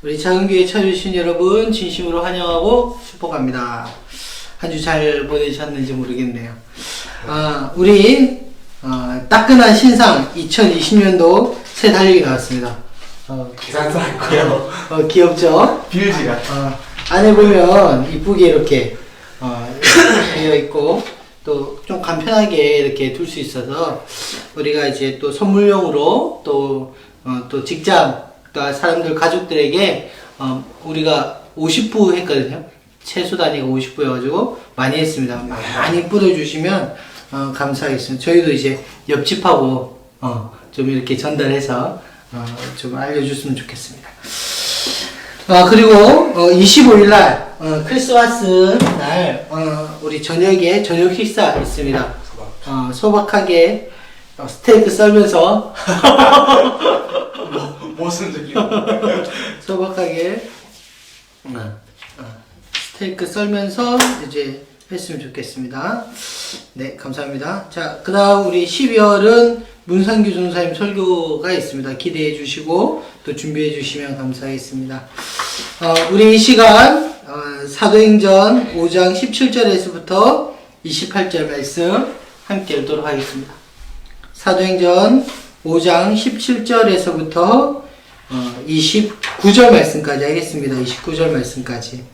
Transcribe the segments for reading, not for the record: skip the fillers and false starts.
우리 작은교회 찾아주신 여러분 진심으로 환영하고 축복합니다. 한 주 잘 보내셨는지 모르겠네요. 우리 따끈한 신상 2020년도 새 달력이 나왔습니다. 계산서 할거예요. 귀엽죠? 빌지가. 안에 보면 이쁘게 이렇게 되어 있고 또 좀 간편하게 이렇게 둘 수 있어서 우리가 이제 또 선물용으로 또 직장 또 사람들 가족들에게 우리가 50부 했거든요. 최소 단위가 50부 해가지고 많이 했습니다. 많이 뿌려주시면 감사하겠습니다. 저희도 이제 옆집하고 좀 이렇게 전달해서 좀 알려줬으면 좋겠습니다. 그리고 25일날 크리스마스 날 우리 저녁에 저녁 식사 있습니다. 소박하게 스테이크 썰면서 무슨 적이요? 소박하게 스테이크 썰면서 이제 했으면 좋겠습니다. 네, 감사합니다. 자, 그 다음 우리 12월은 문상규 전사님 설교가 있습니다. 기대해 주시고 또 준비해 주시면 감사하겠습니다. 우리 이 시간 사도행전 5장 17절에서부터 28절 말씀 함께 읽도록 하겠습니다. 사도행전 5장 17절에서부터 29절 말씀까지 하겠습니다. 29절 말씀까지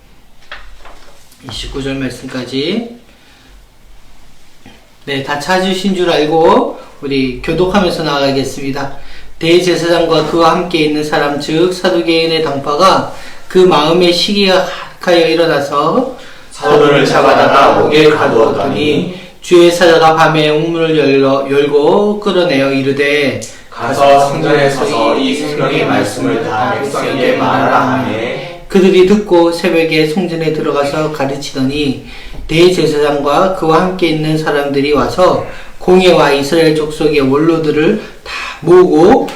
네, 다 찾으신 줄 알고 우리 교독하면서 나아가겠습니다. 대제사장과 그와 함께 있는 사람 즉 사두개인의 당파가 그 마음의 시기가 가득하여 일어나서 사도를 잡아다가 옥에 가두었더니 주의 사자가 밤에 옥문을 열고 끌어내어 이르되 가서 성전에 서서 이 생명의 말씀을 다 백성에게 말하라 하매 그들이 듣고 새벽에 성전에 들어가서 가르치더니 대제사장과 그와 함께 있는 사람들이 와서 공회와 이스라엘 족속의 원로들을 다 모으고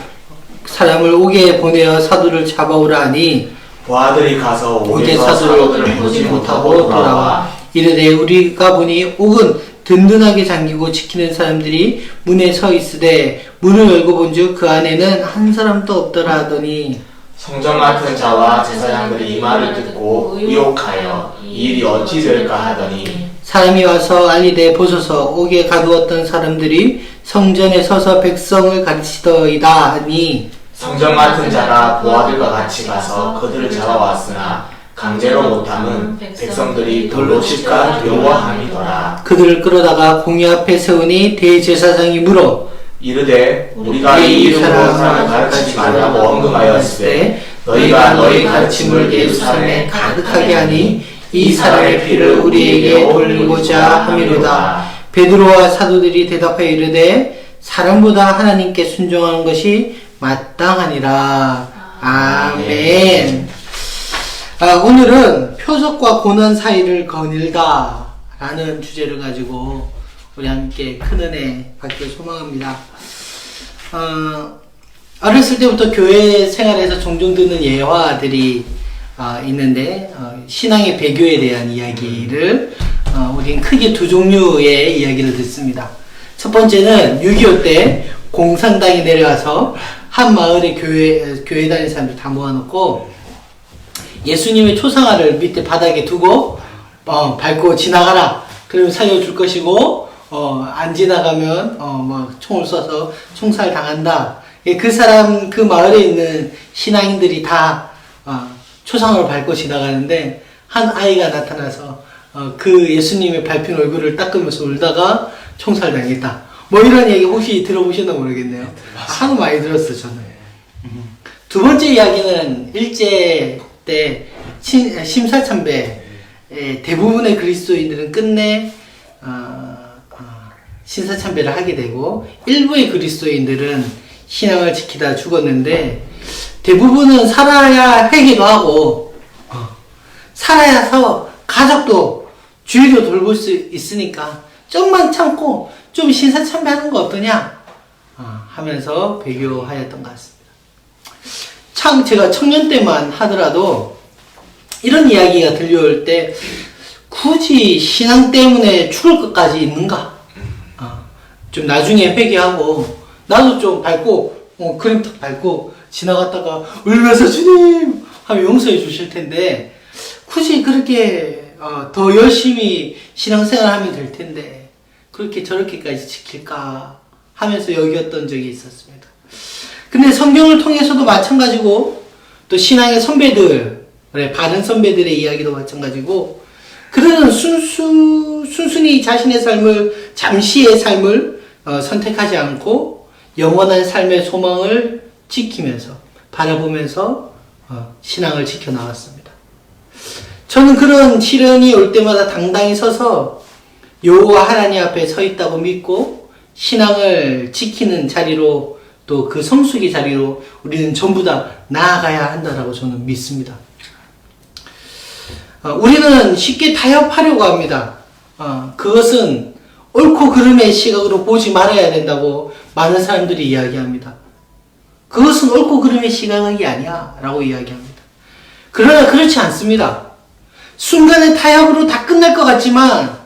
사람을 옥에 보내어 사도를 잡아오라 하니 부하들이 가서 옥에 옥에서 사도를 보지 못하고 돌아와 이르되 우리가 보니 옥은 든든하게 잠기고 지키는 사람들이 문에 서 있으되 문을 열고 본즉 그 안에는 한 사람도 없더라 하더니 성전 맡은 자와 제사장들이 이 말을 듣고 의혹하여 이 일이 어찌 될까 하더니 사람이 와서 알리되 보소서 옥에 가두었던 사람들이 성전에 서서 백성을 가르치더이다 하니 성전 맡은 자가 부하들과 같이 가서 그들을 잡아왔으나 강제로 못함은 백성들이 돌로 치까 두려워함이더라. 그들을 끌어다가 공회 앞에 세우니 대제사장이 물어 이르되 우리가 이 이름으로 사람을 가르치지 말라고 언급하였으되 너희가 너희 가르침을 예루살렘에 가득하게 하니 이 사람의 피를 우리에게 돌리고자 함이로다. 베드로와 사도들이 대답하여 이르되 사람보다 하나님께 순종하는 것이 마땅하니라. 아멘. 오늘은 표적과 고난 사이를 거닐다 라는 주제를 가지고 우리 함께 큰 은혜 받길 소망합니다. 어렸을 때부터 교회 생활에서 종종 듣는 예화들이 있는데 신앙의 배교에 대한 이야기를 우린 크게 두 종류의 이야기를 듣습니다. 첫 번째는 6.25 때 공산당이 내려와서 한 마을에 교회 다니는 사람들 다 모아놓고 예수님의 초상화를 밑에 바닥에 두고 밟고 지나가라. 그러면 살려줄 것이고 안 지나가면 막 총을 쏴서 총살 당한다. 그 사람 그 마을에 있는 신앙인들이 다 초상화를 밟고 지나가는데 한 아이가 나타나서 그 예수님의 밟힌 얼굴을 닦으면서 울다가 총살 당했다. 뭐 이런 얘기 혹시 들어보셨나 모르겠네요. 하도 많이 들었어요 저는. 두 번째 이야기는 일제 때 심사참배 대부분의 그리스도인들은 끝내 신사참배를 하게 되고 일부의 그리스도인들은 신앙을 지키다 죽었는데 대부분은 살아야 회개도 하고 살아야서 가족도 주위로 돌볼 수 있으니까 좀만 참고 좀 신사참배하는 거 어떠냐 하면서 배교하였던 것 같습니다. 참 제가 청년 때만 하더라도 이런 이야기가 들려올 때 굳이 신앙 때문에 죽을 것까지 있는가? 좀 나중에 회개하고 나도 좀 밟고 그림 딱 밟고 지나갔다가 울면서 주님 하면 용서해 주실 텐데 굳이 그렇게 더 열심히 신앙생활 하면 될 텐데 그렇게 저렇게까지 지킬까 하면서 여겼던 적이 있었습니다. 근데 성경을 통해서도 마찬가지고 또 신앙의 선배들, 바른 선배들의 이야기도 마찬가지고 그들은 순순히 자신의 삶을, 잠시의 삶을 선택하지 않고 영원한 삶의 소망을 지키면서, 바라보면서 신앙을 지켜나갔습니다. 저는 그런 시련이 올 때마다 당당히 서서 여호와 하나님 앞에 서 있다고 믿고 신앙을 지키는 자리로, 또 그 성숙의 자리로 우리는 전부 다 나아가야 한다라고 저는 믿습니다. 우리는 쉽게 타협하려고 합니다. 그것은 옳고 그름의 시각으로 보지 말아야 된다고 많은 사람들이 이야기합니다. 그것은 옳고 그름의 시각이 아니야 라고 이야기합니다. 그러나 그렇지 않습니다. 순간의 타협으로 다 끝날 것 같지만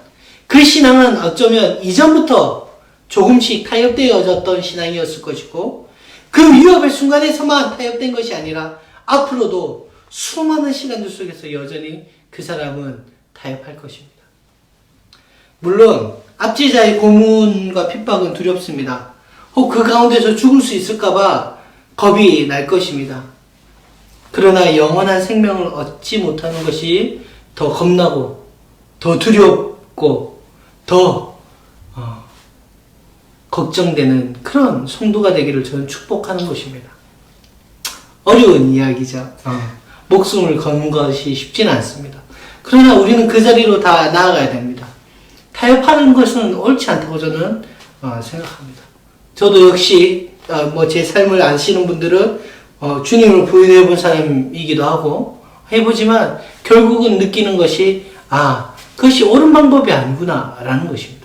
그 신앙은 어쩌면 이전부터 조금씩 타협되어졌던 신앙이었을 것이고 그 위협의 순간에서만 타협된 것이 아니라 앞으로도 수많은 시간들 속에서 여전히 그 사람은 타협할 것입니다. 물론 압제자의 고문과 핍박은 두렵습니다. 혹 그 가운데서 죽을 수 있을까봐 겁이 날 것입니다. 그러나 영원한 생명을 얻지 못하는 것이 더 겁나고 더 두렵고 더 걱정되는 그런 성도가 되기를 저는 축복하는 것입니다. 어려운 이야기죠. 목숨을 거는 것이 쉽지는 않습니다. 그러나 우리는 그 자리로 다 나아가야 됩니다. 타협하는 것은 옳지 않다고 저는 생각합니다. 저도 역시 제 삶을 아시는 분들은 주님을 부인해 본 사람이기도 하고 해보지만 결국은 느끼는 것이 그것이 옳은 방법이 아니구나 라는 것입니다.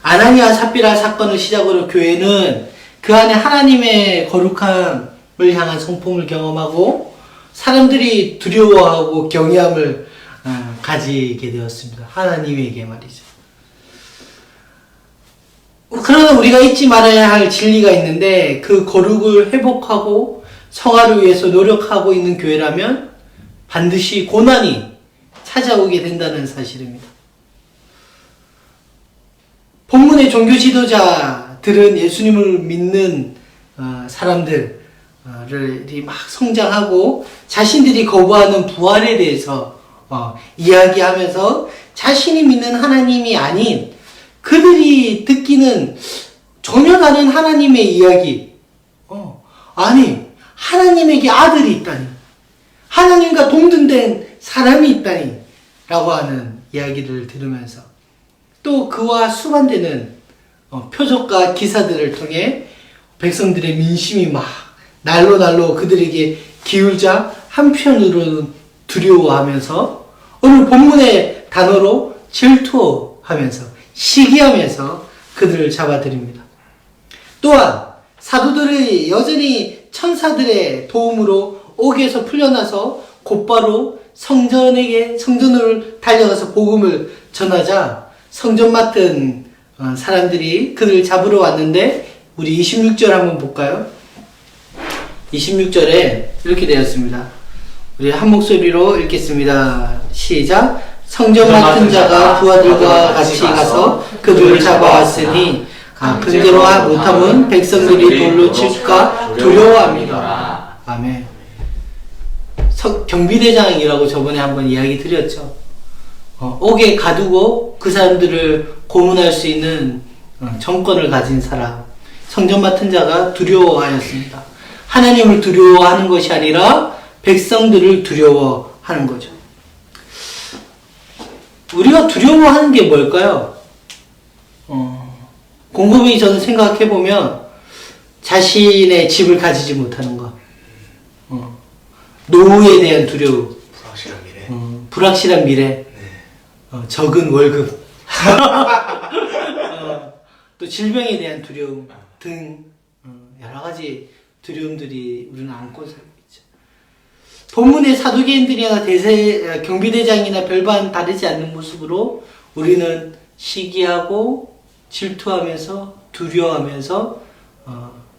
아나니아 삽비라 사건을 시작으로 교회는 그 안에 하나님의 거룩함을 향한 성품을 경험하고 사람들이 두려워하고 경외함을 가지게 되었습니다. 하나님에게 말이죠. 그러나 우리가 잊지 말아야 할 진리가 있는데 그 거룩을 회복하고 성화를 위해서 노력하고 있는 교회라면 반드시 고난이 찾아오게 된다는 사실입니다. 본문의 종교 지도자들은 예수님을 믿는 사람들이 막 성장하고 자신들이 거부하는 부활에 대해서 이야기하면서 자신이 믿는 하나님이 아닌 그들이 듣기는 전혀 다른 하나님의 이야기, 아니 하나님에게 아들이 있다니, 하나님과 동등된 사람이 있다니 라고 하는 이야기를 들으면서 또 그와 수반되는 표적과 기사들을 통해 백성들의 민심이 막 날로 그들에게 기울자 한편으로는 두려워하면서 오늘 본문의 단어로 질투하면서 시기하면서 그들을 잡아들입니다. 또한 사도들이 여전히 천사들의 도움으로 옥에서 풀려나서 곧바로 성전으로 달려가서 복음을 전하자 성전 맡은 사람들이 그들을 잡으러 왔는데 우리 26절 한번 볼까요? 26절에 이렇게 되었습니다. 우리 한 목소리로 읽겠습니다. 시작. 성전 맡은 자가 부하들과 같이 가서 그들을 잡아왔으니 그대로 못하면 백성들이 돌로 칠까 두려워합니다. 아멘. 경비대장이라고 저번에 한번 이야기 드렸죠. 옥에 가두고 그 사람들을 고문할 수 있는 정권을 가진 사람, 성전 맡은 자가 두려워하였습니다. 하나님을 두려워하는 것이 아니라 백성들을 두려워하는 거죠. 우리가 두려워하는 게 뭘까요? 곰곰이 저는 생각해보면 자신의 집을 가지지 못하는 것, 노후에 대한 두려움, 불확실한 미래, 적은 월급, 또 질병에 대한 두려움 등 여러 가지 두려움들이 우리는 안고 살고 있죠. 본문의 사두개인들이나 경비대장이나 별반 다르지 않는 모습으로 우리는 시기하고 질투하면서 두려워하면서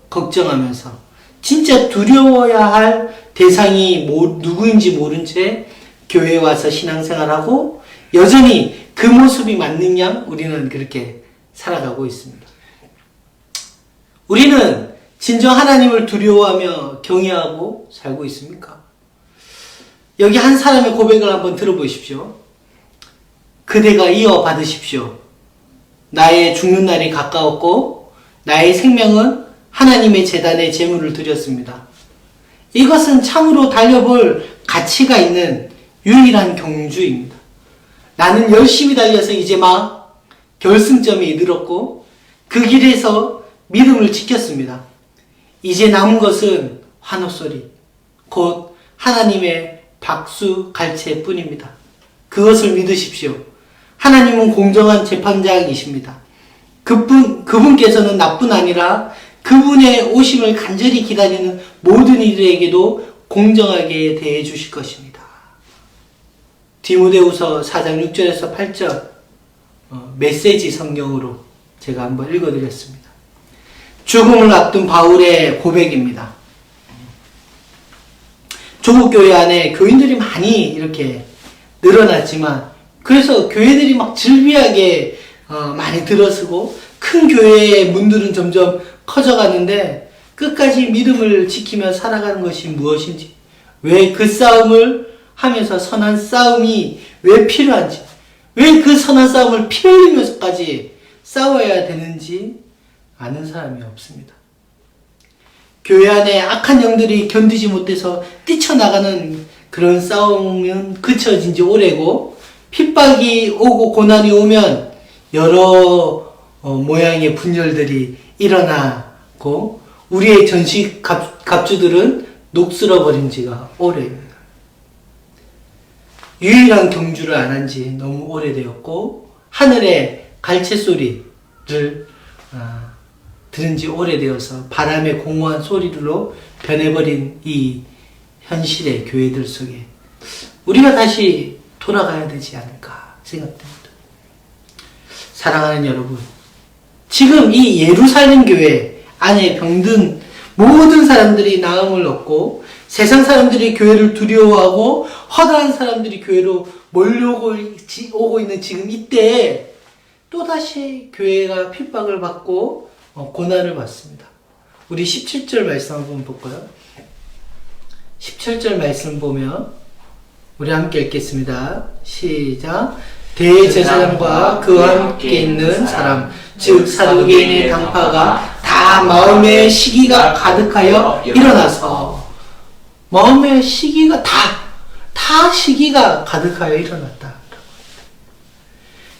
걱정하면서 진짜 두려워야 할 대상이 누구인지 모른 채 교회에 와서 신앙생활하고 여전히 그 모습이 맞는 양 우리는 그렇게 살아가고 있습니다. 우리는 진정 하나님을 두려워하며 경외하고 살고 있습니까? 여기 한 사람의 고백을 한번 들어보십시오. 그대가 이어받으십시오. 나의 죽는 날이 가까웠고 나의 생명은 하나님의 제단에 제물을 드렸습니다. 이것은 참으로 달려볼 가치가 있는 유일한 경주입니다. 나는 열심히 달려서 이제 막 결승점에 이르렀고 그 길에서 믿음을 지켰습니다. 이제 남은 것은 환호소리, 곧 하나님의 박수 갈채뿐입니다. 그것을 믿으십시오. 하나님은 공정한 재판장이십니다. 그분께서는 나뿐 아니라 그분의 오심을 간절히 기다리는 모든 이들에게도 공정하게 대해 주실 것입니다. 디모데후서 4장 6절에서 8절 메시지 성경으로 제가 한번 읽어드렸습니다. 죽음을 앞둔 바울의 고백입니다. 조국 교회 안에 교인들이 많이 이렇게 늘어났지만 그래서 교회들이 막 즐비하게 많이 들어서고 큰 교회의 문들은 점점 커져가는데 끝까지 믿음을 지키며 살아가는 것이 무엇인지, 왜 그 싸움을 하면서 선한 싸움이 왜 필요한지, 왜 그 선한 싸움을 피 흘리면서까지 싸워야 되는지 아는 사람이 없습니다. 교회 안에 악한 영들이 견디지 못해서 뛰쳐나가는 그런 싸움은 그쳐진 지 오래고, 핍박이 오고 고난이 오면 여러 모양의 분열들이 일어나고 우리의 전식 갑주들은 녹슬어버린 지가 오래입니다. 유일한 경주를 안 한 지 너무 오래되었고 하늘의 갈채소리를 들은 지 오래되어서 바람의 공허한 소리로 변해버린 이 현실의 교회들 속에 우리가 다시 돌아가야 되지 않을까 생각됩니다. 사랑하는 여러분, 지금 이 예루살렘 교회 안에 병든 모든 사람들이 나음을 얻고 세상 사람들이 교회를 두려워하고 허다한 사람들이 교회로 몰려오고 있는 지금 이때에 또다시 교회가 핍박을 받고 고난을 받습니다. 우리 17절 말씀 한번 볼까요? 17절 말씀 보면 우리 함께 읽겠습니다. 시작. 대제사장과 그와 함께 있는 사람, 즉 사두개인의 당파가 다 마음의 시기가 가득하여 일어나서, 마음의 시기가 다 시기가 가득하여 일어났다.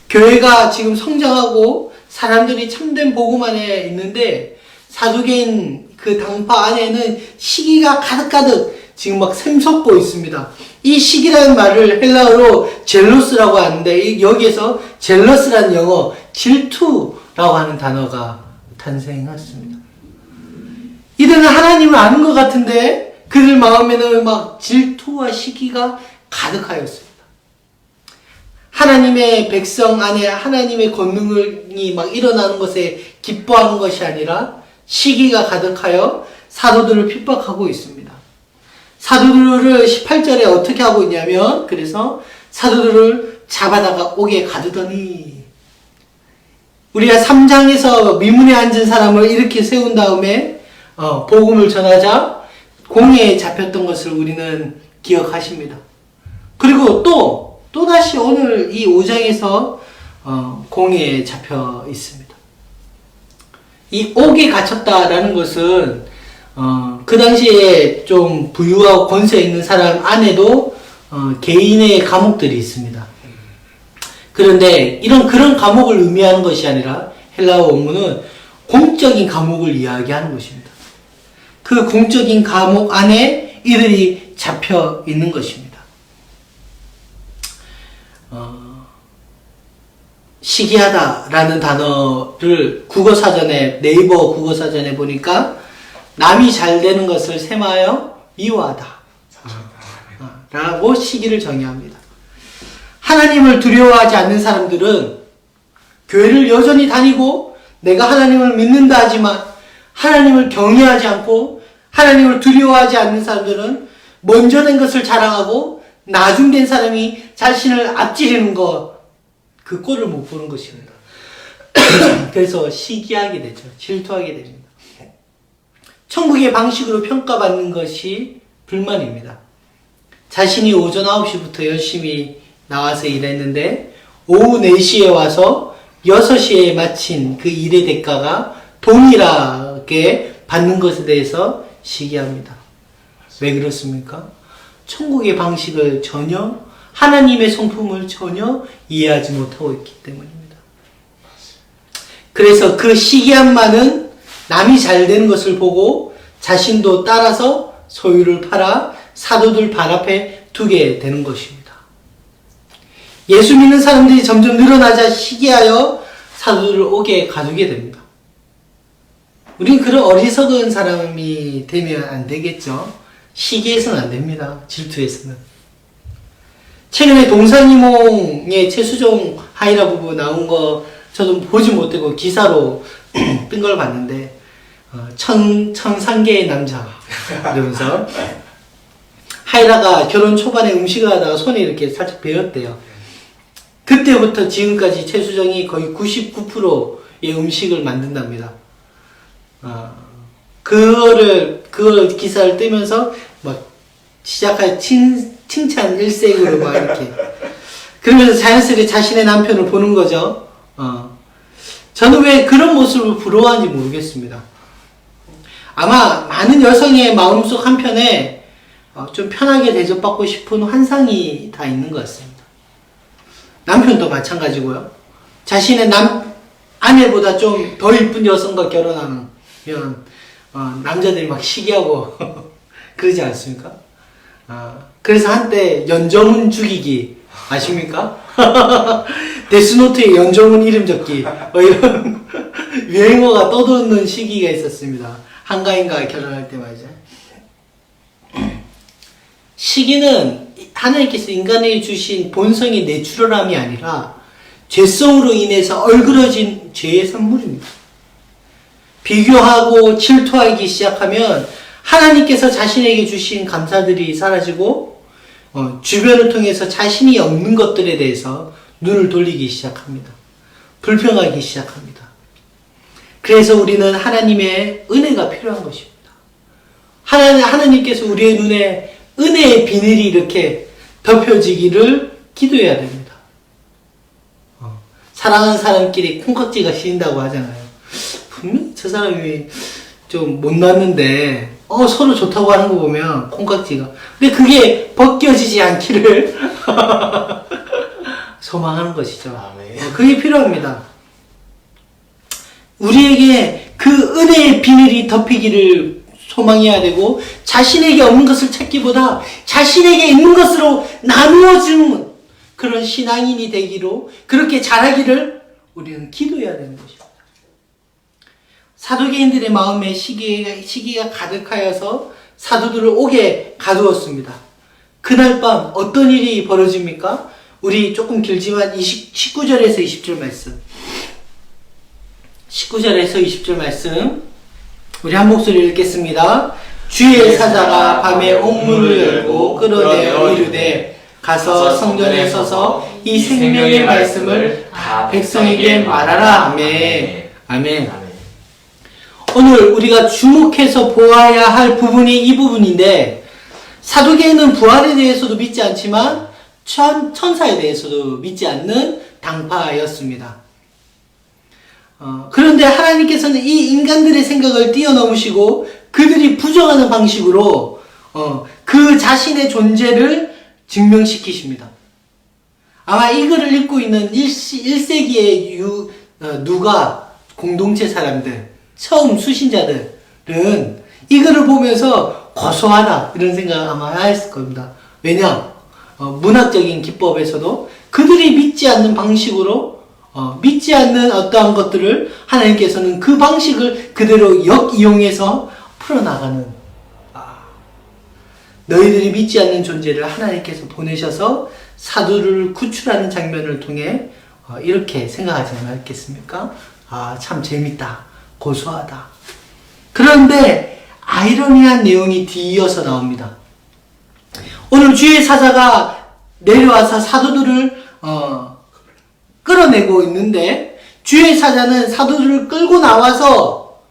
교회가 지금 성장하고 사람들이 참된 복음 안에 있는데 사두개인 그 당파 안에는 시기가 가득가득 지금 막 샘솟고 있습니다. 이 시기라는 말을 헬라어로 젤로스라고 하는데 여기에서 젤러스라는 영어 질투라고 하는 단어가 탄생했습니다. 이들은 하나님을 아는 것 같은데 그들 마음에는 막 질투와 시기가 가득하였습니다. 하나님의 백성 안에 하나님의 권능이 막 일어나는 것에 기뻐하는 것이 아니라 시기가 가득하여 사도들을 핍박하고 있습니다. 사도들을 18절에 어떻게 하고 있냐면, 그래서 사도들을 잡아다가 옥에 가두더니, 우리가 3장에서 미문에 앉은 사람을 이렇게 세운 다음에 복음을 전하자 공회에 잡혔던 것을 우리는 기억하십니다. 그리고 또다시 오늘 이 5장에서 공회에 잡혀 있습니다. 이 옥에 갇혔다라는 것은 그 당시에 좀 부유하고 권세 있는 사람 안에도 개인의 감옥들이 있습니다. 그런데 그런 감옥을 의미하는 것이 아니라 헬라어 원문은 공적인 감옥을 이야기하는 것입니다. 그 공적인 감옥 안에 이들이 잡혀 있는 것입니다. 시기하다라는 단어를 국어사전에, 네이버 국어사전에 보니까 남이 잘 되는 것을 셈하여 미워하다 라고 시기를 정의합니다. 하나님을 두려워하지 않는 사람들은 교회를 여전히 다니고 내가 하나님을 믿는다 하지만 하나님을 경외하지 않고 하나님을 두려워하지 않는 사람들은 먼저 된 것을 자랑하고 나중된 사람이 자신을 앞지르는 그 꼴을 못 보는 것입니다. 그래서 시기하게 되죠. 질투하게 됩니다. 천국의 방식으로 평가받는 것이 불만입니다. 자신이 오전 9시부터 열심히 나와서 일했는데 오후 4시에 와서 6시에 마친 그 일의 대가가 동일하게 받는 것에 대해서 시기합니다. 왜 그렇습니까? 천국의 방식을 전혀, 하나님의 성품을 전혀 이해하지 못하고 있기 때문입니다. 그래서 그 시기함만은 남이 잘 되는 것을 보고 자신도 따라서 소유를 팔아 사도들 발 앞에 두게 되는 것입니다. 예수 믿는 사람들이 점점 늘어나자 시기하여 사도들을 옥에 가두게 됩니다. 우린 그런 어리석은 사람이 되면 안 되겠죠. 시기해서는 안 됩니다. 질투해서는. 최근에 동산이몽의 최수종 하이라 부부 나온 거 저도 보지 못하고 기사로 뜬 걸 봤는데 천상계의 남자 이러면서 하이라가 결혼 초반에 음식을 하다가 손에 이렇게 살짝 베었대요. 그때부터 지금까지 최수정이 거의 99%의 음식을 만든답니다. 그걸 기사를 뜨면서 막 시작할 칭찬 일색으로 막 이렇게 그러면서 자연스레 자신의 남편을 보는 거죠. 저는 왜 그런 모습을 부러워하는지 모르겠습니다. 아마 많은 여성의 마음속 한편에 좀 편하게 대접받고 싶은 환상이 다 있는 것 같습니다. 남편도 마찬가지고요. 자신의 아내보다 좀 더 이쁜 여성과 결혼하면 남자들이 막 시기하고 그러지 않습니까? 그래서 한때 연정훈 죽이기 아십니까? 데스노트의 연정훈 이름 적기 이런 유행어가 떠도는 시기가 있었습니다. 한가인과 결혼할 때 말이죠. 시기는 하나님께서 인간에게 주신 본성의 내추럴함이 아니라 죄성으로 인해서 얼그러진 죄의 산물입니다. 비교하고 질투하기 시작하면 하나님께서 자신에게 주신 감사들이 사라지고 주변을 통해서 자신이 없는 것들에 대해서 눈을 돌리기 시작합니다. 불평하기 시작합니다. 그래서 우리는 하나님의 은혜가 필요한 것입니다. 하나님께서 우리의 눈에 은혜의 비늘이 이렇게 덮여지기를 기도해야 됩니다. 사랑하는 사람끼리 콩깍지가 씌인다고 하잖아요. 분명 저 사람이 좀 못났는데 서로 좋다고 하는 거 보면 콩깍지가 근데 그게 벗겨지지 않기를 소망하는 것이죠. 그게 필요합니다. 우리에게 그 은혜의 비늘이 덮이기를 소망해야 되고 자신에게 없는 것을 찾기보다 자신에게 있는 것으로 나누어주는 그런 신앙인이 되기로 그렇게 자라기를 우리는 기도해야 되는 것입니다. 사도계인들의 마음에 시기가 가득하여서 사도들을 옥에 가두었습니다. 그날 밤 어떤 일이 벌어집니까? 우리 조금 길지만 19절에서 20절 말씀 19절에서 20절 말씀 우리 한 목소리 읽겠습니다. 주의 사자가 밤에 옥문을 열고 끌어내어 이르되 가서 성전에 서서 이 생명의 말씀을 다 백성에게 말하라. 아멘. 아멘. 오늘 우리가 주목해서 보아야 할 부분이 이 부분인데 사도계는 부활에 대해서도 믿지 않지만 천사에 대해서도 믿지 않는 당파였습니다. 그런데 하나님께서는 이 인간들의 생각을 뛰어넘으시고 그들이 부정하는 방식으로 그 자신의 존재를 증명시키십니다. 아마 이 글을 읽고 있는 1세기의 누가 공동체 사람들, 처음 수신자들은 이 글을 보면서 고소하다 이런 생각을 아마 했을 겁니다. 왜냐? 문학적인 기법에서도 그들이 믿지 않는 방식으로 믿지 않는 어떠한 것들을 하나님께서는 그 방식을 그대로 역이용해서 풀어나가는 너희들이 믿지 않는 존재를 하나님께서 보내셔서 사도를 구출하는 장면을 통해 이렇게 생각하지 않았겠습니까? 참 재밌다. 고소하다. 그런데 아이러니한 내용이 뒤이어서 나옵니다. 오늘 주의 사자가 내려와서 사도들을 끌어내고 있는데, 주의 사자는 사도들을 끌고 나와서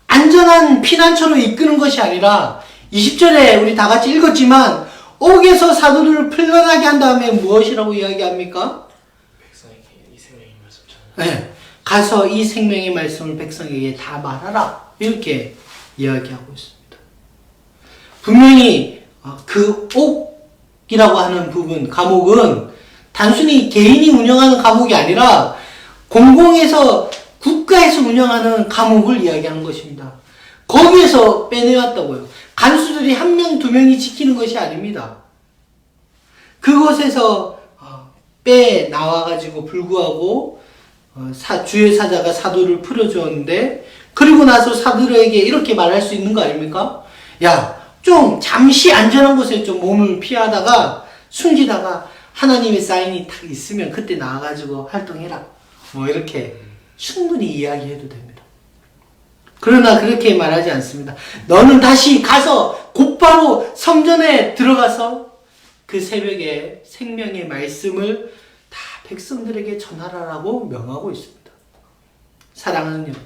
안전한 피난처로 이끄는 것이 아니라 20절에 우리 다 같이 읽었지만 옥에서 사도들을 풀려나게 한 다음에 무엇이라고 이야기합니까? 백성에게 이 생명의 말씀 전하라. 네, 가서 이 생명의 말씀을 백성에게 다 말하라, 이렇게 이야기하고 있습니다. 분명히 그 옥이라고 하는 부분, 감옥은 단순히 개인이 운영하는 감옥이 아니라 공공에서, 국가에서 운영하는 감옥을 이야기하는 것입니다. 거기에서 빼내왔다고요. 간수들이 1명, 2명이 지키는 것이 아닙니다. 그곳에서 빼나와가지고 불구하고 주의 사자가 사도를 풀어주었는데, 그리고 나서 사도들에게 이렇게 말할 수 있는 거 아닙니까? 야, 좀 잠시 안전한 곳에 좀 몸을 피하다가 숨기다가 하나님의 사인이 딱 있으면 그때 나와가지고 활동해라, 뭐 이렇게 충분히 이야기해도 됩니다. 그러나 그렇게 말하지 않습니다. 너는 다시 가서 곧바로 성전에 들어가서 그 새벽에 생명의 말씀을 다 백성들에게 전하라라고 명하고 있습니다. 사랑하는 여러분,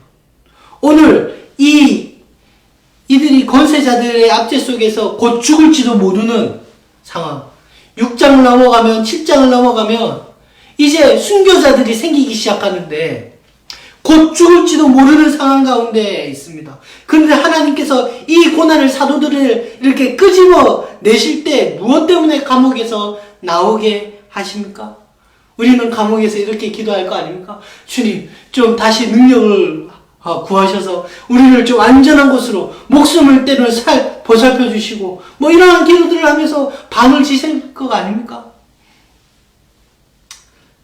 오늘 이들이 권세자들의 압제 속에서 곧 죽을지도 모르는 상황, 6장을 넘어가면 7장을 넘어가면 이제 순교자들이 생기기 시작하는데 곧 죽을지도 모르는 상황 가운데 있습니다. 그런데 하나님께서 이 고난을, 사도들을 이렇게 끄집어 내실 때 무엇 때문에 감옥에서 나오게 하십니까? 우리는 감옥에서 이렇게 기도할 거 아닙니까? 주님, 좀 다시 능력을 구하셔서 우리를 좀 안전한 곳으로, 목숨을 때는 보살펴 주시고, 뭐 이러한 기도들을 하면서 밤을 지새울 거 아닙니까?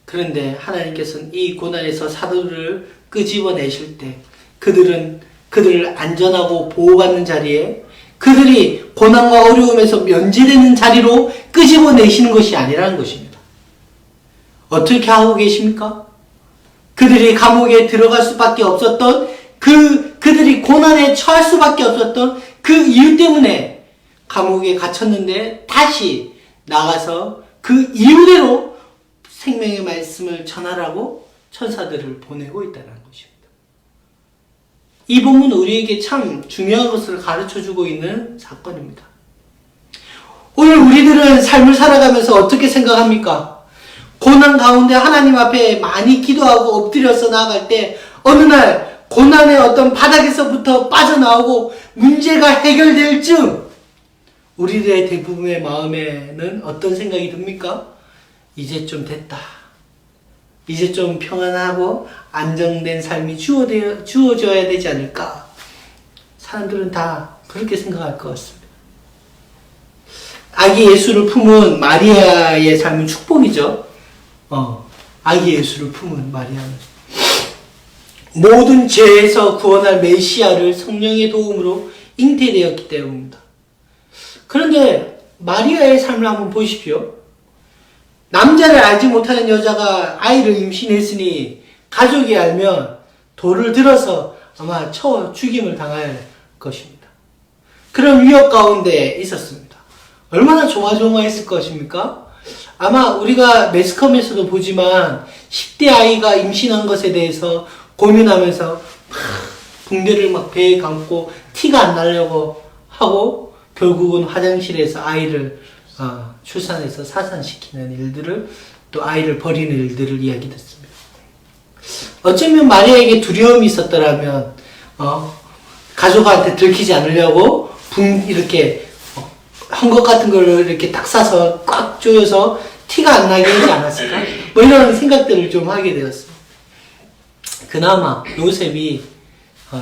그런데 하나님께서는 이 고난에서 사도들을 끄집어내실 때 그들을 안전하고 보호받는 자리에, 그들이 고난과 어려움에서 면제되는 자리로 끄집어내시는 것이 아니라는 것입니다. 어떻게 하고 계십니까? 그들이 감옥에 들어갈 수밖에 없었던, 그들이 고난에 처할 수밖에 없었던 그 이유 때문에 감옥에 갇혔는데 다시 나가서 그 이유대로 생명의 말씀을 전하라고 천사들을 보내고 있다는 것입니다. 이 본문은 우리에게 참 중요한 것을 가르쳐주고 있는 사건입니다. 오늘 우리들은 삶을 살아가면서 어떻게 생각합니까? 고난 가운데 하나님 앞에 많이 기도하고 엎드려서 나아갈 때 어느 날 고난의 어떤 바닥에서부터 빠져나오고 문제가 해결될 즈음 우리들의 대부분의 마음에는 어떤 생각이 듭니까? 이제 좀 됐다. 이제 좀 평안하고 안정된 삶이 주어져야 되지 않을까? 사람들은 다 그렇게 생각할 것 같습니다. 아기 예수를 품은 마리아의 삶은 축복이죠. 아기 예수를 품은 마리아는 모든 죄에서 구원할 메시아를 성령의 도움으로 잉태되었기 때문입니다. 그런데 마리아의 삶을 한번 보십시오. 남자를 알지 못하는 여자가 아이를 임신했으니 가족이 알면 돌을 들어서 아마 쳐 죽임을 당할 것입니다. 그런 위협 가운데 있었습니다. 얼마나 조마조마했을 것입니까? 아마 우리가 매스컴에서도 보지만 10대 아이가 임신한 것에 대해서 고민하면서 막 붕대를 막 배에 감고 티가 안 나려고 하고 결국은 화장실에서 아이를 출산해서 사산시키는 일들을, 또 아이를 버리는 일들을 이야기했습니다. 어쩌면 마리아에게 두려움이 있었더라면 가족한테 들키지 않으려고 이렇게 헝겊 같은 걸 이렇게 딱 싸서 꽉 조여서 티가 안 나게 하지 않았을까? 뭐 이런 생각들을 좀 하게 되었습니다. 그나마 요셉이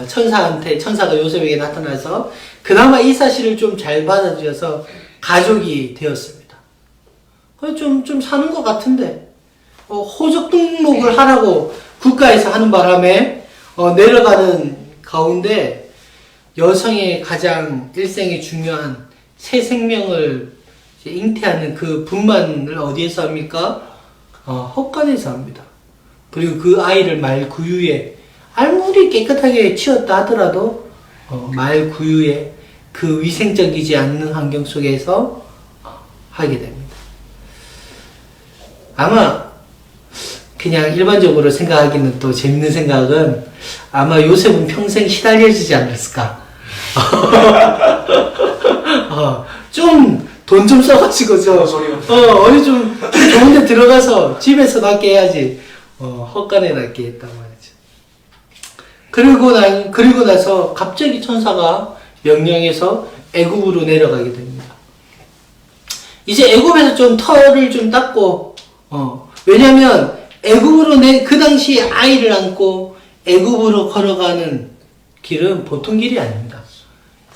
천사가 요셉에게 나타나서 그나마 이 사실을 좀 잘 받아들여서 가족이 되었습니다. 좀 사는 것 같은데 호적 등록을 하라고 국가에서 하는 바람에 내려가는 가운데 여성의 가장 일생에 중요한 새 생명을 잉태하는 그 분만을 어디에서 합니까? 헛간에서 합니다. 그리고 그 아이를 말 구유에 아무리 깨끗하게 치웠다 하더라도 말 구유의 그 위생적이지 않는 환경 속에서 하게 됩니다. 아마 그냥 일반적으로 생각하기는 또 재밌는 생각은 아마 요셉은 평생 시달려지지 않았을까. 좀 돈 좀 써가지고 어디 좀 좋은데 들어가서 집에서 낫게 해야지 헛간에 낫게 했단 말이죠. 그리고 나서 갑자기 천사가 명령해서 애굽으로 내려가게 됩니다. 이제 애굽에서 좀 털을 좀 닦고 왜냐면 애굽으로 그 당시 아이를 안고 애굽으로 걸어가는 길은 보통 길이 아닙니다.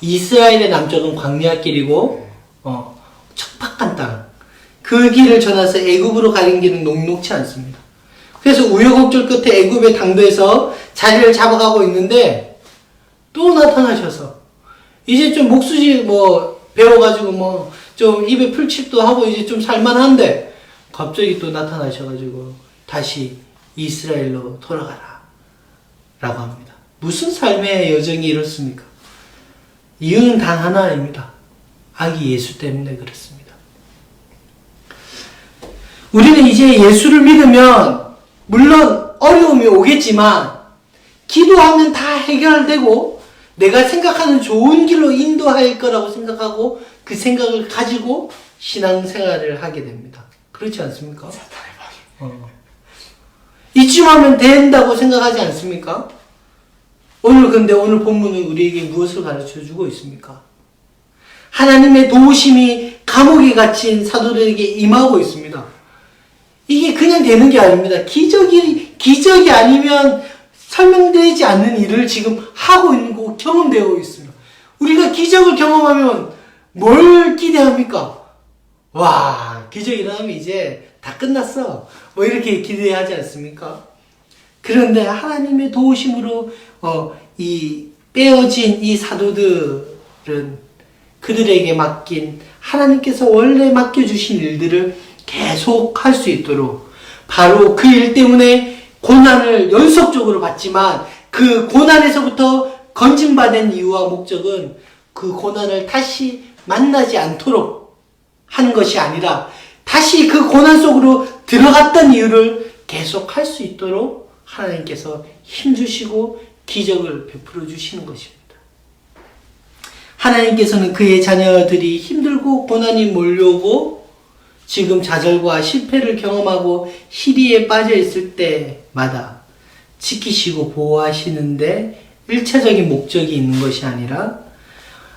이스라엘의 남쪽은 광야 길이고 척박한 땅. 그 길을 전해서 애굽으로 가는 길은 녹록치 않습니다. 그래서 우여곡절 끝에 애굽의 당도에서 자리를 잡아가고 있는데 또 나타나셔서 이제 좀 목수지 배워가지고 좀 입에 풀칠도 하고 이제 좀 살만한데 갑자기 또 나타나셔가지고 다시 이스라엘로 돌아가라 라고 합니다. 무슨 삶의 여정이 이렇습니까? 이유는 단 하나입니다. 아기 예수 때문에 그렇습니다. 우리는 이제 예수를 믿으면 물론 어려움이 오겠지만 기도하면 다 해결되고 내가 생각하는 좋은 길로 인도할 거라고 생각하고 그 생각을 가지고 신앙생활을 하게 됩니다. 그렇지 않습니까? 이쯤 하면 된다고 생각하지 않습니까? 오늘 본문은 우리에게 무엇을 가르쳐 주고 있습니까? 하나님의 도우심이 감옥에 갇힌 사도들에게 임하고 있습니다. 이게 그냥 되는 게 아닙니다. 기적이 아니면 설명되지 않는 일을 지금 하고 있는 거고 경험되고 있습니다. 우리가 기적을 경험하면 뭘 기대합니까? 와, 기적이 일어나면 이제 다 끝났어. 이렇게 기대하지 않습니까? 그런데 하나님의 도우심으로 이 빼어진 이 사도들은 그들에게 맡긴 하나님께서 원래 맡겨주신 일들을 계속 할 수 있도록 바로 그 일 때문에 고난을 연속적으로 받지만 그 고난에서부터 건진받은 이유와 목적은 그 고난을 다시 만나지 않도록 하는 것이 아니라 다시 그 고난 속으로 들어갔던 이유를 계속 할 수 있도록 하나님께서 힘주시고 기적을 베풀어 주시는 것입니다. 하나님께서는 그의 자녀들이 힘들고 고난이 몰려오고 지금 좌절과 실패를 경험하고 시리에 빠져 있을 때마다 지키시고 보호하시는데 1차적인 목적이 있는 것이 아니라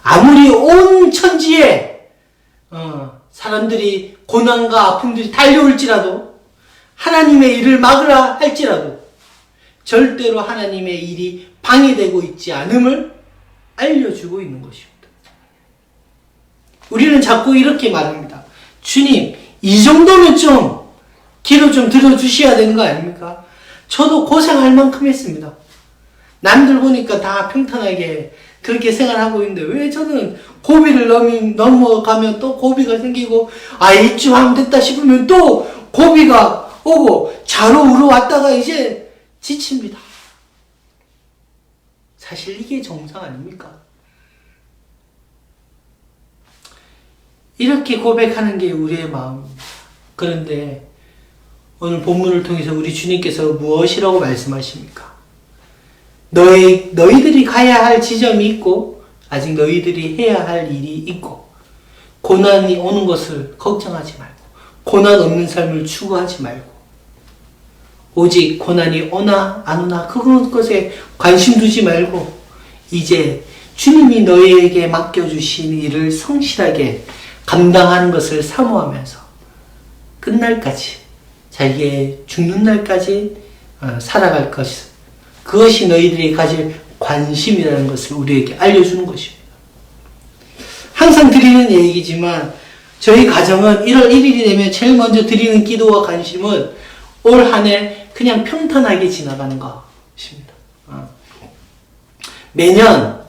아무리 온 천지에 사람들이 고난과 아픔들이 달려올지라도 하나님의 일을 막으라 할지라도 절대로 하나님의 일이 방해되고 있지 않음을 알려주고 있는 것입니다. 우리는 자꾸 이렇게 말합니다. 주님, 이 정도면 좀 기도 좀 들어주셔야 되는 거 아닙니까? 저도 고생할 만큼 했습니다. 남들 보니까 다 평탄하게 그렇게 생활하고 있는데 왜 저는 고비를 넘어가면 또 고비가 생기고 이쯤 하면 됐다 싶으면 또 고비가 오고 좌로 우로 왔다가 이제 지칩니다. 사실 이게 정상 아닙니까? 이렇게 고백하는 게 우리의 마음입니다. 그런데 오늘 본문을 통해서 우리 주님께서 무엇이라고 말씀하십니까? 너희들이 가야 할 지점이 있고 아직 너희들이 해야 할 일이 있고 고난이 오는 것을 걱정하지 말고 고난 없는 삶을 추구하지 말고 오직 고난이 오나 안 오나 그것에 관심 두지 말고 이제 주님이 너희에게 맡겨주신 일을 성실하게 감당하는 것을 사모하면서 끝날까지 자기의 죽는 날까지 살아갈 것이 그것이 너희들이 가질 관심이라는 것을 우리에게 알려주는 것입니다. 항상 드리는 얘기지만 저희 가정은 1월 1일이 되면 제일 먼저 드리는 기도와 관심은 올 한 해 그냥 평탄하게 지나가는 것입니다. 매년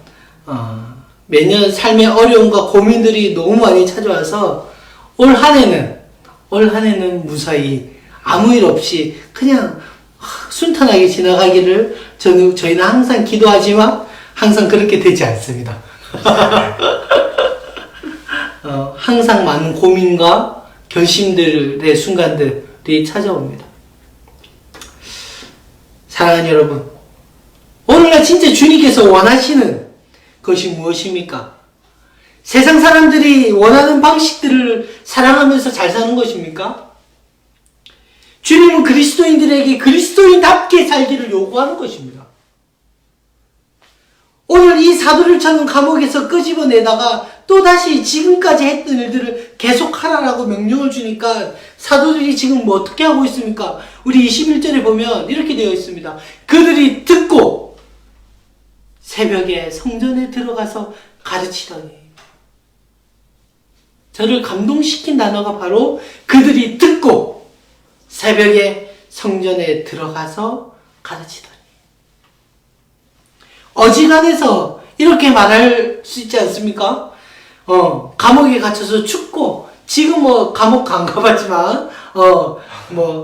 삶의 어려움과 고민들이 너무 많이 찾아와서 올 한 해는 무사히 아무 일 없이 그냥 순탄하게 지나가기를 저희는 항상 기도하지만 항상 그렇게 되지 않습니다. 항상 많은 고민과 결심들의 순간들이 찾아옵니다. 사랑하는 여러분, 오늘날 진짜 주님께서 원하시는 것이 무엇입니까? 세상 사람들이 원하는 방식들을 사랑하면서 잘 사는 것입니까? 주님은 그리스도인들에게 그리스도인답게 살기를 요구하는 것입니다. 오늘 이 사도를 찾는 감옥에서 끄집어내다가 또다시 지금까지 했던 일들을 계속하라라고 명령을 주니까 사도들이 지금 뭐 어떻게 하고 있습니까? 우리 21절에 보면 이렇게 되어 있습니다. 그들이 듣고 새벽에 성전에 들어가서 가르치더니, 저를 감동시킨 단어가 바로 그들이 듣고 새벽에 성전에 들어가서 가르치더니. 어지간해서 이렇게 말할 수 있지 않습니까? 감옥에 갇혀서 춥고, 지금 뭐 감옥 안 가봤지만,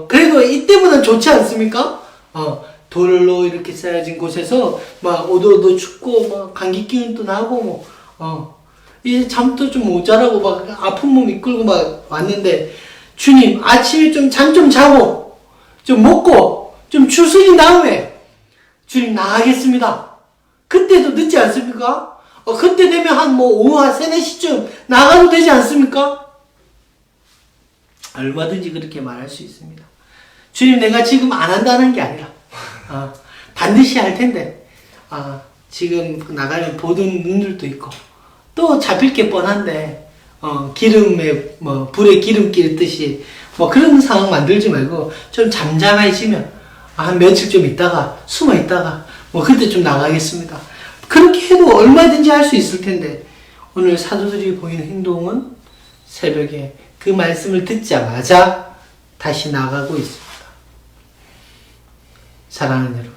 그래도 이때보단 좋지 않습니까? 돌로 이렇게 쌓여진 곳에서 막 오도오도 춥고, 막 감기 기운도 나고, 이제 잠도 좀 모자라고 막 아픈 몸 이끌고 막 왔는데, 주님, 아침에 좀 잠 좀 자고, 좀 먹고, 좀 추스린 다음에, 주님 나가겠습니다. 그때도 늦지 않습니까? 그때 되면 한 오후 한 3, 4시쯤 나가도 되지 않습니까? 얼마든지 그렇게 말할 수 있습니다. 주님, 내가 지금 안 한다는 게 아니라, 반드시 할 텐데, 지금 나가면 보던 눈들도 있고, 또 잡힐 게 뻔한데, 기름에, 불에 기름 끼듯이, 그런 상황 만들지 말고, 좀 잠잠해지면, 한 며칠 좀 있다가, 숨어 있다가, 그때 좀 나가겠습니다. 그렇게 해도 얼마든지 할 수 있을 텐데, 오늘 사도들이 보이는 행동은 새벽에 그 말씀을 듣자마자 다시 나가고 있습니다. 사랑하는 여러분,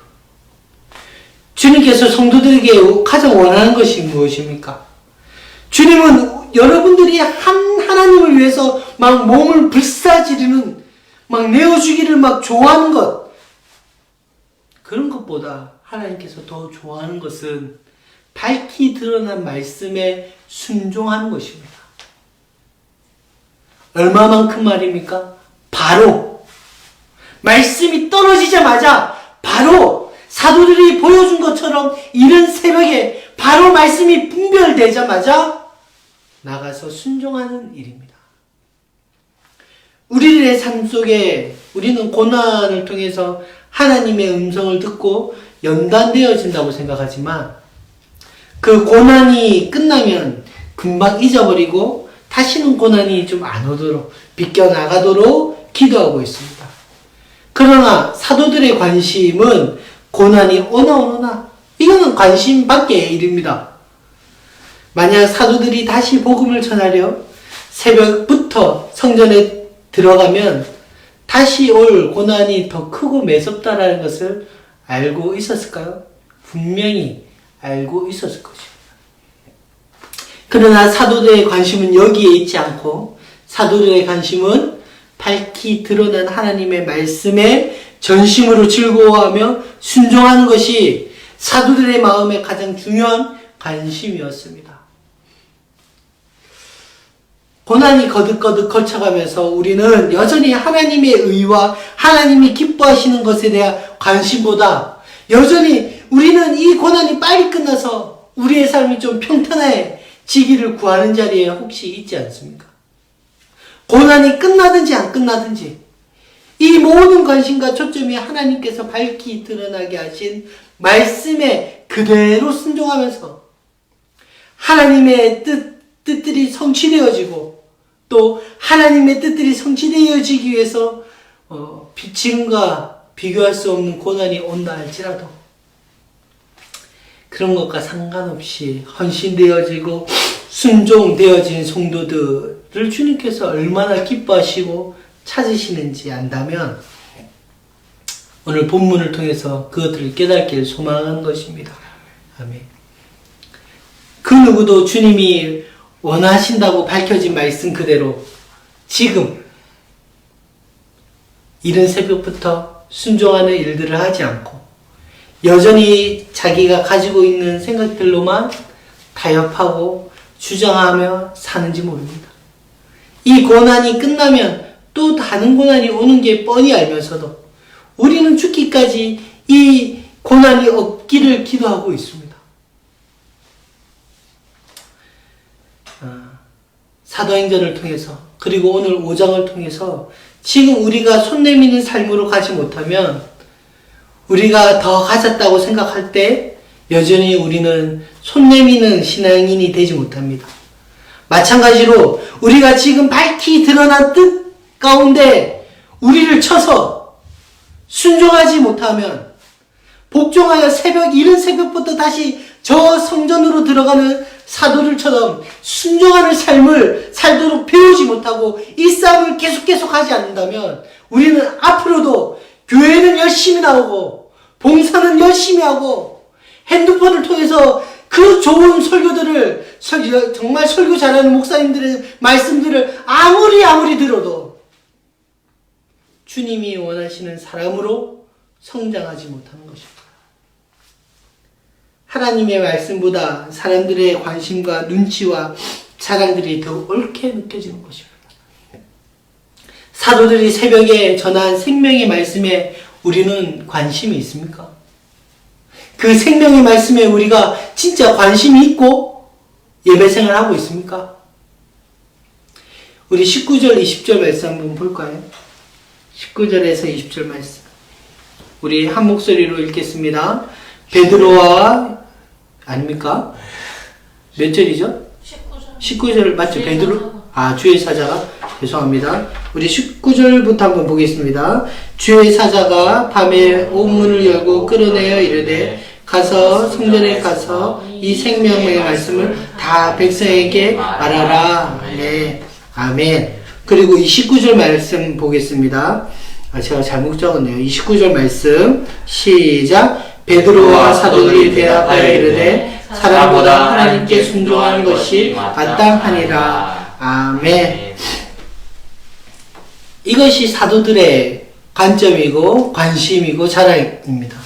주님께서 성도들에게 가장 원하는 것이 무엇입니까? 주님은 여러분들이 하나님을 위해서 막 몸을 불사지르는, 막 내어주기를 막 좋아하는 것, 그런 것보다 하나님께서 더 좋아하는 것은 밝히 드러난 말씀에 순종하는 것입니다. 얼마만큼 말입니까? 바로 말씀이 떨어지자마자 바로 사도들이 보여준 것처럼 이른 새벽에 바로 말씀이 분별되자마자 나가서 순종하는 일입니다. 우리들의 삶 속에 우리는 고난을 통해서 하나님의 음성을 듣고 연단되어진다고 생각하지만, 그 고난이 끝나면 금방 잊어버리고 다시는 고난이 좀 안 오도록 비껴나가도록 기도하고 있습니다. 그러나 사도들의 관심은 고난이 오나 이거는 관심 밖의 일입니다. 만약 사도들이 다시 복음을 전하려 새벽부터 성전에 들어가면 다시 올 고난이 더 크고 매섭다라는 것을 알고 있었을까요? 분명히 알고 있었을 것입니다. 그러나 사도들의 관심은 여기에 있지 않고, 사도들의 관심은 밝히 드러난 하나님의 말씀에 전심으로 즐거워하며 순종하는 것이 사도들의 마음에 가장 중요한 관심이었습니다. 고난이 거듭거듭 거쳐가면서 우리는 여전히 하나님의 의와 하나님이 기뻐하시는 것에 대한 관심보다 여전히 우리는 이 고난이 빨리 끝나서 우리의 삶이 좀 평탄해지기를 구하는 자리에 혹시 있지 않습니까? 고난이 끝나든지 안 끝나든지 이 모든 관심과 초점이 하나님께서 밝히 드러나게 하신 말씀에 그대로 순종하면서 하나님의 뜻들이 성취되어지고, 또 하나님의 뜻들이 성취되어지기 위해서 지금과 비교할 수 없는 고난이 온다 할지라도 그런 것과 상관없이 헌신되어지고 순종되어진 성도들을 주님께서 얼마나 기뻐하시고 찾으시는지 안다면 오늘 본문을 통해서 그것들을 깨닫기를 소망한 것입니다. 아멘. 그 누구도 주님이 원하신다고 밝혀진 말씀 그대로 지금 이른 새벽부터 순종하는 일들을 하지 않고 여전히 자기가 가지고 있는 생각들로만 타협하고 주장하며 사는지 모릅니다. 이 고난이 끝나면 또 다른 고난이 오는 게 뻔히 알면서도 우리는 죽기까지 이 고난이 없기를 기도하고 있습니다. 사도행전을 통해서 그리고 오늘 5장을 통해서 지금 우리가 손 내미는 삶으로 가지 못하면 우리가 더 가졌다고 생각할 때 여전히 우리는 손 내미는 신앙인이 되지 못합니다. 마찬가지로 우리가 지금 밝히 드러난 뜻 가운데 우리를 쳐서 순종하지 못하면 복종하여 이른 새벽부터 다시 저 성전으로 들어가는 사도들처럼 순종하는 삶을 살도록 배우지 못하고 이 싸움을 계속 하지 않는다면 우리는 앞으로도 교회는 열심히 나오고 봉사는 열심히 하고 핸드폰을 통해서 그 좋은 설교들을 정말 설교 잘하는 목사님들의 말씀들을 아무리 들어도 주님이 원하시는 사람으로 성장하지 못하는 것입니다. 하나님의 말씀보다 사람들의 관심과 눈치와 자랑들이 더 옳게 느껴지는 것입니다. 사도들이 새벽에 전한 생명의 말씀에 우리는 관심이 있습니까? 그 생명의 말씀에 우리가 진짜 관심이 있고 예배생활을 하고 있습니까? 우리 19절 20절 말씀 한번 볼까요? 19절에서 20절 말씀 우리 한 목소리로 읽겠습니다. 베드로와 아닙니까? 몇 절이죠? 19절 맞죠? 베드로? 주의 사자가 죄송합니다. 우리 19절부터 한번 보겠습니다. 주의 사자가 밤에 옥문을 열고 끌어내어 이르되 가서 성전에 가서 이 생명의 말씀을 다 백성에게 말하라. 네. 아멘. 그리고 29절 말씀 보겠습니다. 제가 잘못 적었네요. 29절 말씀 시작. 베드로와 사도들이 대답하여 이르되 사람보다 하나님께 순종하는 것이 마땅하니라. 아멘. 이것이 사도들의 관점이고 관심이고 자랑입니다.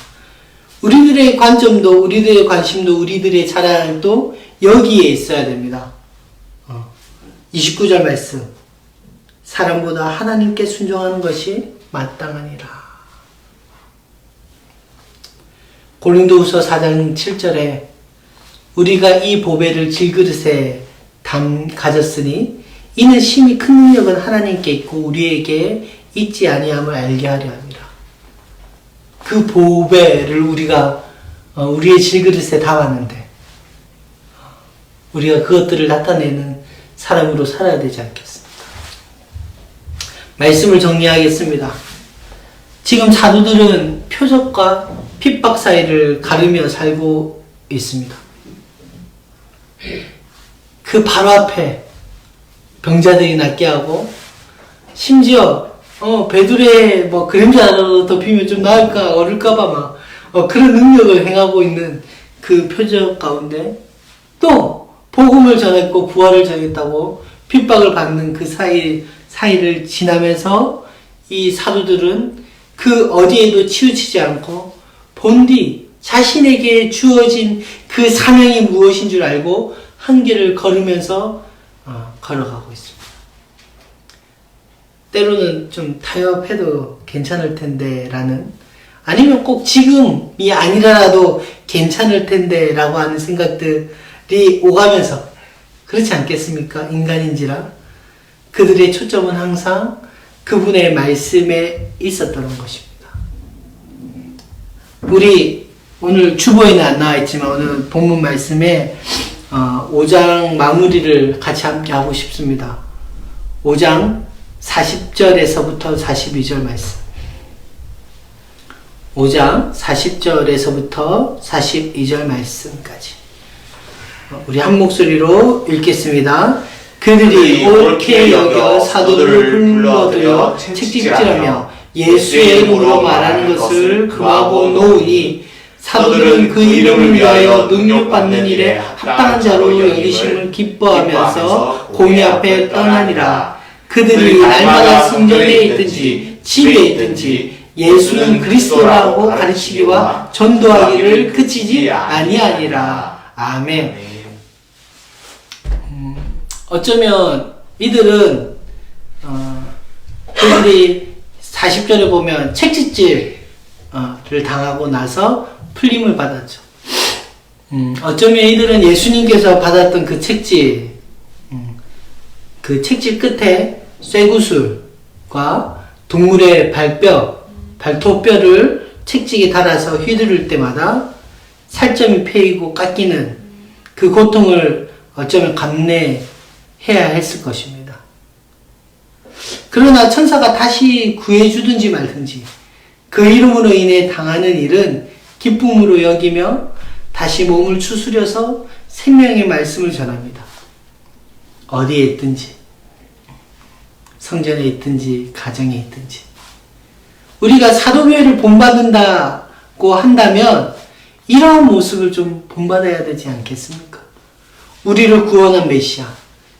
우리들의 관점도 우리들의 관심도 우리들의 자랑도 여기에 있어야 됩니다. 29절 말씀 사람보다 하나님께 순종하는 것이 마땅하니라. 고린도후서 4장 7절에 우리가 이 보배를 질그릇에 가졌으니 이는 심히 큰 능력은 하나님께 있고 우리에게 있지 아니함을 알게 하려 합니다. 그 보배를 우리가 우리의 질그릇에 담았는데 우리가 그것들을 나타내는 사람으로 살아야 되지 않겠습니까? 말씀을 정리하겠습니다. 지금 사도들은 표적과 핍박 사이를 가르며 살고 있습니다. 그 바로 앞에 병자들이 낫게 하고 심지어 베드로의 그림자라도 덮이면 좀 나을까 어릴까봐 막 그런 능력을 행하고 있는 그 표적 가운데 또 복음을 전했고 부활을 전했다고 핍박을 받는 그 사이를 지나면서 이 사도들은 그 어디에도 치우치지 않고 본디 자신에게 주어진 그 사명이 무엇인 줄 알고 한 길을 걸으면서 걸어가고 있습니다. 때로는 좀 타협해도 괜찮을 텐데 라는 아니면 꼭 지금이 아니라도 괜찮을 텐데 라고 하는 생각들이 오가면서 그렇지 않겠습니까? 인간인지라 그들의 초점은 항상 그분의 말씀에 있었던 것입니다. 우리 오늘 주보에는 안 나와 있지만 오늘 본문 말씀에 5장 마무리를 같이 함께 하고 싶습니다. 5장 40절에서부터 42절 말씀. 5장 40절에서부터 42절 말씀까지. 우리 한 목소리로 읽겠습니다. 그들이 옳게 여겨 사도들을 불러들여 책찍질하며 예수의 이름으로 말하는 것을 금하고 놓으니 사도들은 그 이름을 위하여 능력받는 일에 합당한 자로 여기심을 기뻐하면서 공의 앞에 떠나니라. 그들이 날마다 성전에 있든지 집에 있든지 예수는 그리스도라고 가르치기와 전도하기를 그치지 아니하니라. 아멘. 어쩌면 이들은 그들이 40절에 보면 책짓질을 당하고 나서 풀림을 받았죠. 어쩌면 이들은 예수님께서 받았던 그 책질, 그 책질 끝에 쇠구슬과 동물의 발톱뼈를 책찍에 달아서 휘두를 때마다 살점이 패이고 깎이는 그 고통을 어쩌면 감내해야 했을 것입니다. 그러나 천사가 다시 구해주든지 말든지 그 이름으로 인해 당하는 일은 기쁨으로 여기며 다시 몸을 추스려서 생명의 말씀을 전합니다. 어디에 있든지, 성전에 있든지, 가정에 있든지. 우리가 사도교회를 본받는다고 한다면 이러한 모습을 좀 본받아야 되지 않겠습니까? 우리를 구원한 메시아,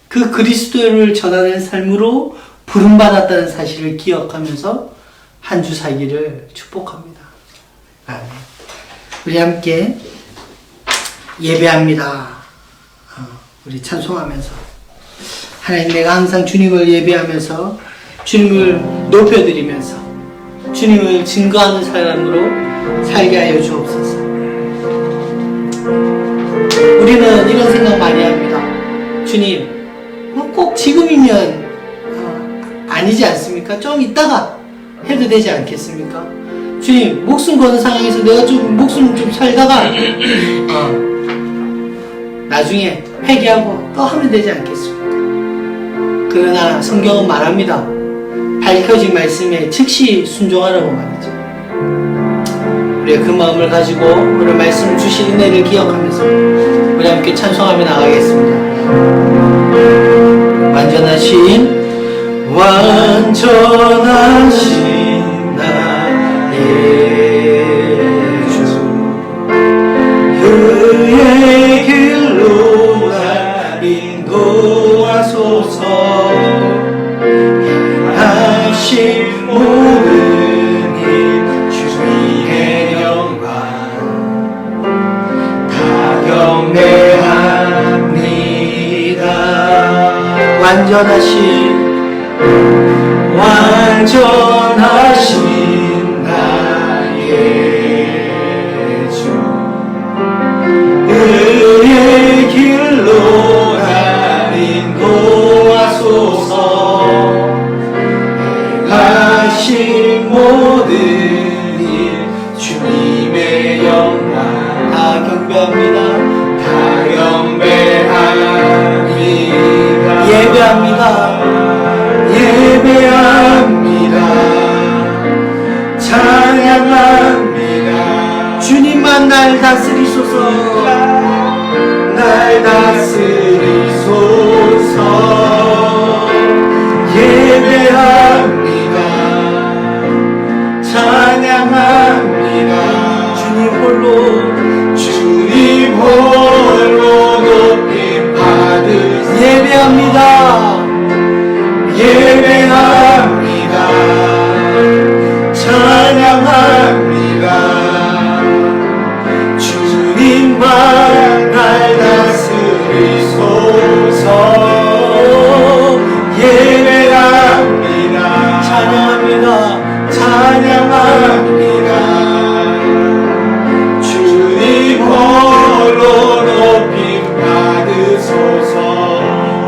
그 그리스도를 전하는 삶으로 부름받았다는 사실을 기억하면서 한 주 살기를 축복합니다. 아멘. 우리 함께 예배합니다. 우리 찬송하면서 하나님, 내가 항상 주님을 예배하면서 주님을 높여드리면서 주님을 증거하는 사람으로 살게 하여 주옵소서. 우리는 이런 생각 많이 합니다. 주님, 꼭 지금이면 아니지 않습니까? 좀 이따가 해도 되지 않겠습니까? 주님, 목숨 거는 상황에서 내가 좀 목숨 좀 살다가 나중에 회개하고 또 하면 되지 않겠습니까? 그러나 성경은 말합니다. 밝혀진 말씀에 즉시 순종하라고 말이죠. 우리가 그 마음을 가지고 오늘 말씀 주신 은혜를 기억하면서 우리 함께 찬송하며 나가겠습니다. 완전하신 나의 주, 그의 길로 날 인도하소서. 행하신 모든 일 주님의 영광 다 경배합니다. 완전하신 나의 주, 의의 길로 날 인도하소서. 행하신 모든 일 주님의 영광 다 경배합니다. 다 경배합니다. 예배합니다. 찬양합니다. 주님만 날 다스리소서. 날 다스리소서. 예배합니다. 찬양합니다. 주님 홀로 높임 받으소서. 예배합니다. 찬양합니다. 주님만 날 다스리소서. 예배합니다. 찬양합니다. 주님 홀로 높임 받으소서.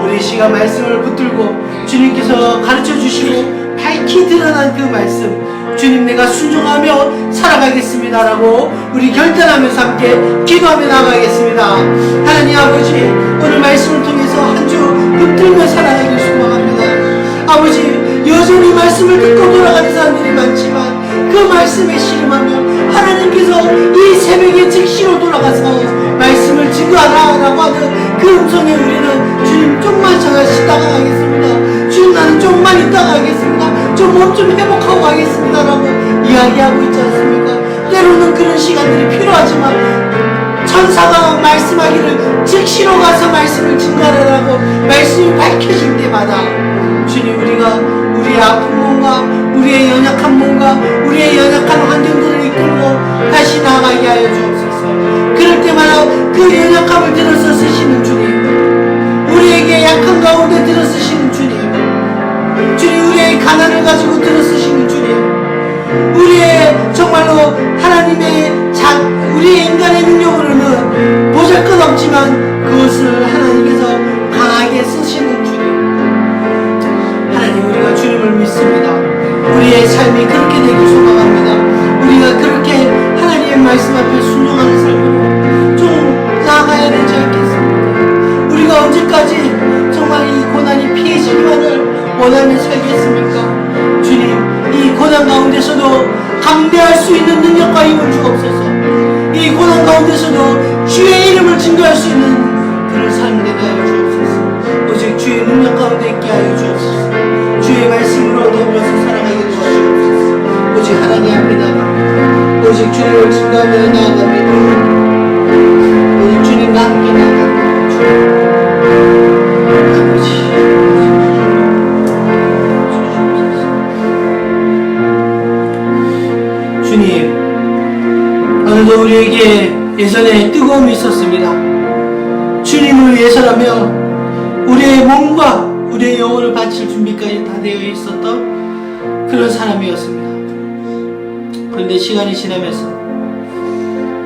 우리 시간 말씀을 붙들고 주님께서 가르쳐 주시고 밝히 드러난 그 말씀, 주님 내가 순종하며 살아가겠습니다라고 우리 결단하면서 함께 기도하며 나가겠습니다. 하나님 아버지, 오늘 말씀을 통해서 한 주 붙들며 살아가길 소망합니다. 아버지, 여전히 말씀을 듣고 돌아가는 사람들이 많지만 그 말씀에 씨름하며 하나님께서 이 새벽에 즉시로 돌아가서 말씀을 증거하라라고 하는 그 음성에 우리는 주님 좀만 있다가 가겠습니다. 주님 나는 좀만 있다가 가겠습니다. 좀 몸 좀 회복하고 가겠습니다 라고 이야기하고 있지 않습니까? 때로는 그런 시간들이 필요하지만 천사가 말씀하기를 즉시로 가서 말씀을 증거하라고 말씀이 밝혀질 때마다 주님, 우리가 우리의 아픈 몸과 우리의 연약한 몸과 우리의 연약한 환경들을 이끌고 다시 나아가게 하여 주옵소서. 그럴 때마다 그 연약함을 들어서 쓰시는 주님, 우리에게 약한 가운데 들어 쓰시는 주님, 주님 우리의 가난을 가지고 들어 쓰시는 주님, 우리의 정말로 하나님의 우리의 인간의 능력으로는 보잘것없지만 그것을 하나님께서 강하게 쓰시는 주님, 하나님 우리가 주님을 믿습니다. 우리의 삶이 그렇게 되길 소망합니다. 우리가 그렇게 하나님의 말씀 앞에 순종하는 삶으로 좀 나아가야 되지 않겠습니까? 우리가 언제까지 정말 이 고난이 피해지기만을 원하며 살겠습니까? 주님, 이 고난 가운데서도 담대할 수 있는 능력과 힘을 주옵소서. 이 고난 가운데서도 주의 이름을 증거할 수 있는 그런 삶 되게 하여 주옵소서. 오직 주의 능력 가운데 있게 하여 주옵소서. 주의 말씀으로 더불어서 살아가게 도와주옵소서. 오직 하나님 앞에 나갑니다. 오직 주님을 증거하며 나아갑니다. 오직 주님과 함께 나아갑니다. 아버지, 주님, 오늘도 우리에게 예전에 뜨거움이 있었습니다. 주님을 위해서라면 우리의 몸과 우리의 영혼을 바칠 준비까지 다 되어 있었던 그런 사람이었습니다. 그런데 시간이 지나면서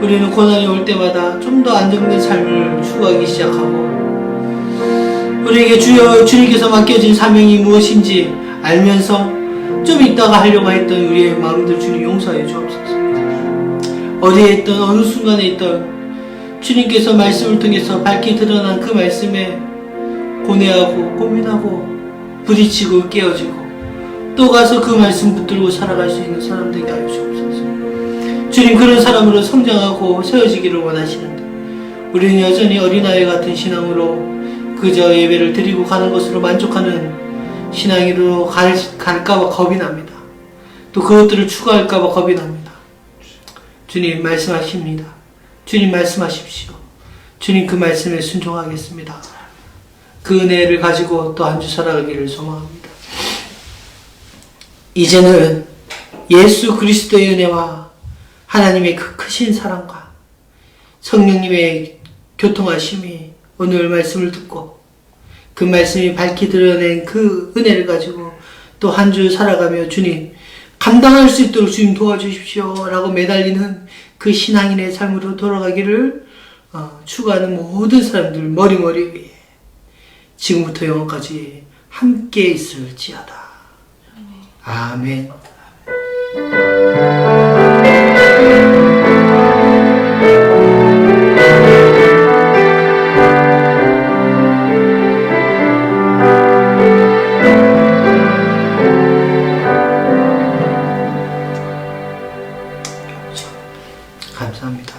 우리는 고난이 올 때마다 좀 더 안정된 삶을 추구하기 시작하고, 우리에게 주님께서 맡겨진 사명이 무엇인지 알면서 좀 있다가 하려고 했던 우리의 마음들 주님 용서해 주옵소서. 어디에 있던 어느 순간에 있던 주님께서 말씀을 통해서 밝히 드러난 그 말씀에 고뇌하고 고민하고 부딪히고 깨어지고 또 가서 그 말씀 붙들고 살아갈 수 있는 사람 되게 하여 주옵소서. 주님, 그런 사람으로 성장하고 세워지기를 원하시는데 우리는 여전히 어린아이 같은 신앙으로 그저 예배를 드리고 가는 것으로 만족하는 신앙으로 갈까봐 겁이 납니다. 또 그것들을 추구할까봐 겁이 납니다. 주님 말씀하십니다. 주님 말씀하십시오. 주님 그 말씀에 순종하겠습니다. 그 은혜를 가지고 또 한 주 살아가기를 소망합니다. 이제는 예수 그리스도의 은혜와 하나님의 그 크신 사랑과 성령님의 교통하심이 오늘 말씀을 듣고 그 말씀이 밝히 드러낸 그 은혜를 가지고 또 한 주 살아가며 주님 감당할 수 있도록 주님 도와주십시오 라고 매달리는 그 신앙인의 삶으로 돌아가기를 추구하는 모든 사람들 머리머리 위에 지금부터 영원까지 함께 있을지어다. 아멘. 감사합니다.